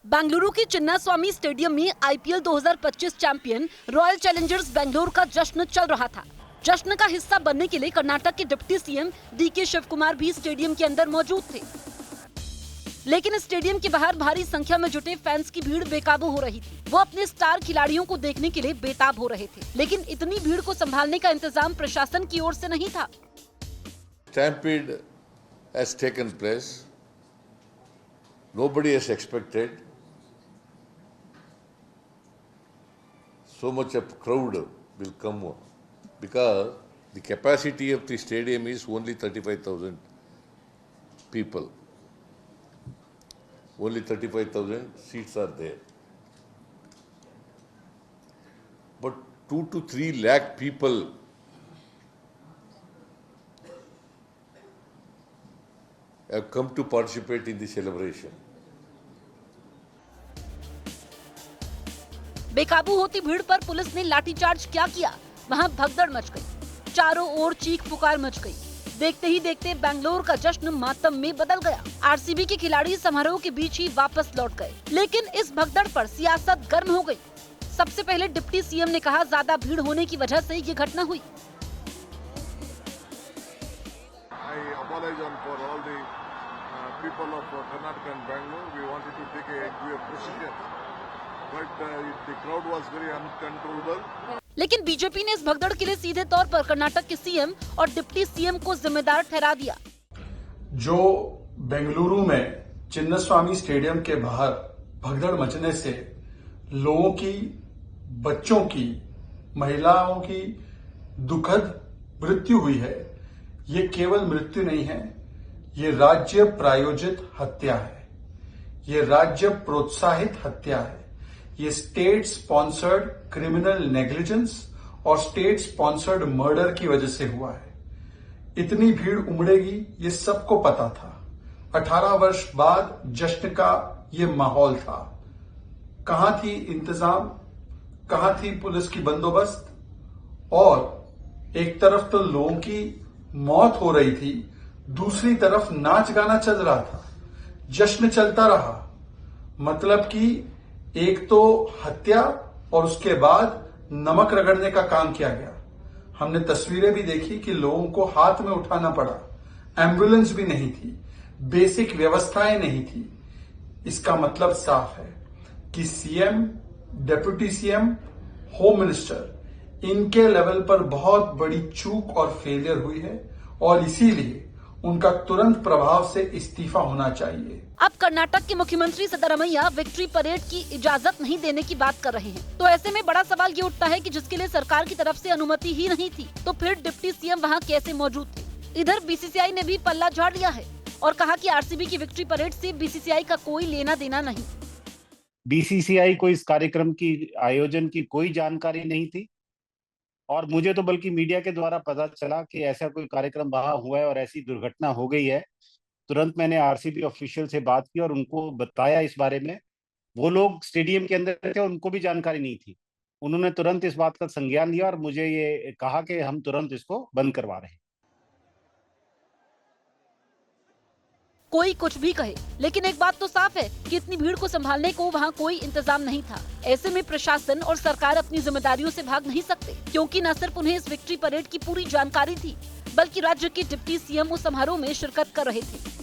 बेंगलुरु के चिन्नास्वामी स्टेडियम में IPL 2025 champion royal Challengers Bengaluru का जश्न चल रहा था। जश्न का हिस्सा बनने के लिए कर्नाटक के deputy CM DK Shivakumar भी स्टेडियम के अंदर मौजूद थे, लेकिन स्टेडियम के बाहर भारी संख्या में जुटे फैंस की भीड़ बेकाबू हो रही थी। वो अपने स्टार खिलाड़ियों को देखने के लिए बेताब हो रहे थे, लेकिन इतनी भीड़ को संभालने का इंतजाम प्रशासन की ओर से नहीं था। Stampede has taken place. Nobody has expected so much of crowd will come because the capacity of the stadium is only 35,000 people. Only 35,000 seats are there. But 2 to 3 lakh people have come to participate in the celebration. बेकाबू होती भीड़ पर police ने लाठीचार्ज क्या किया, वहां भगदड़ much गई। चारों ओर चीख पुकार मच गई। देखते ही देखते बेंगलुरु का जश्न मातम में बदल गया। आरसीबी के खिलाड़ी समारोह के बीच ही वापस लौट गए, लेकिन इस भगदड़ पर सियासत गर्म हो गई। सबसे पहले डिप्टी सीएम ने कहा, ज्यादा भीड़ होने की वजह से ये घटना हुई। People of Karnataka and Bangalore, we wanted to take a procedure, but the crowd was very uncontrollable. लेकिन बीजेपी ने इस भगदड़ के लिए सीधे तौर पर कर्नाटक के सीएम और डिप्टी सीएम को जिम्मेदार ठहरा दिया। जो बेंगलुरु में चिन्नास्वामी स्टेडियम के बाहर भगदड़ मचने से लोगों की, बच्चों की, महिलाओं की दुखद मृत्यु हुई है, ये केवल मृत्यु नहीं है, ये राज्य प्रायोजित हत्या है, ये राज्य प्रोत्साहित हत्या है, ये स्टेट स्पॉन्सर्ड क्रिमिनल नेग्लिजेंस और स्टेट स्पॉन्सर्ड मर्डर की वजह से हुआ है। इतनी भीड़ उमड़ेगी ये सबको पता था। 18 वर्ष बाद जश्न का ये माहौल था। कहां थी इंतजाम, कहां थी पुलिस की बंदोबस्त? और एक तरफ तो लोगों की मौत हो रही थी, दूसरी तरफ नाच गाना चल रहा था, जश्न चलता रहा। मतलब कि एक तो हत्या और उसके बाद नमक रगड़ने का काम किया गया। हमने तस्वीरें भी देखी कि लोगों को हाथ में उठाना पड़ा, एम्बुलेंस भी नहीं थी, बेसिक व्यवस्थाएं नहीं थी। इसका मतलब साफ है कि CM, deputy CM, home minister, इनके लेवल पर बहुत बड़ी चूक और फेलियर हुई है और इसीलिए उनका तुरंत प्रभाव से इस्तीफा होना चाहिए। अब कर्नाटक के मुख्यमंत्री सिद्धरामैया विक्ट्री परेड की इजाजत नहीं देने की बात कर रहे हैं। तो ऐसे में बड़ा सवाल ये उठता है कि जिसके लिए सरकार की तरफ से अनुमति ही नहीं थी, तो फिर डिप्टी सीएम वहां कैसे मौजूद थे? इधर बीसीसीआई ने भी पल्ला झाड़ दिया है और कहा कि आरसीबी की विक्ट्री परेड से बीसीसीआई का कोई लेना देना नहीं। बीसीसीआई को इस कार्यक्रम की आयोजन की कोई जानकारी नहीं थी और मुझे तो बल्कि मीडिया के द्वारा पता चला कि ऐसा कोई कार्यक्रम वहां हुआ है और ऐसी दुर्घटना हो गई है। तुरंत मैंने आरसीबी ऑफिशियल से बात की और उनको बताया इस बारे में। वो लोग स्टेडियम के अंदर थे, उनको भी जानकारी नहीं थी। उन्होंने तुरंत इस बात का संज्ञान लिया और मुझे ये कहा कि हम तुरंत इसको बंद करवा रहे हैं। कोई कुछ भी कहे, लेकिन एक बात तो साफ है कि इतनी भीड़ को संभालने को वहाँ कोई इंतजाम नहीं था। ऐसे में प्रशासन और सरकार अपनी जिम्मेदारियों से भाग नहीं सकते, क्योंकि न सिर्फ उन्हें इस विक्ट्री परेड की पूरी जानकारी थी, बल्कि राज्य के डिप्टी सीएम उस समारोह में शिरकत कर रहे थे।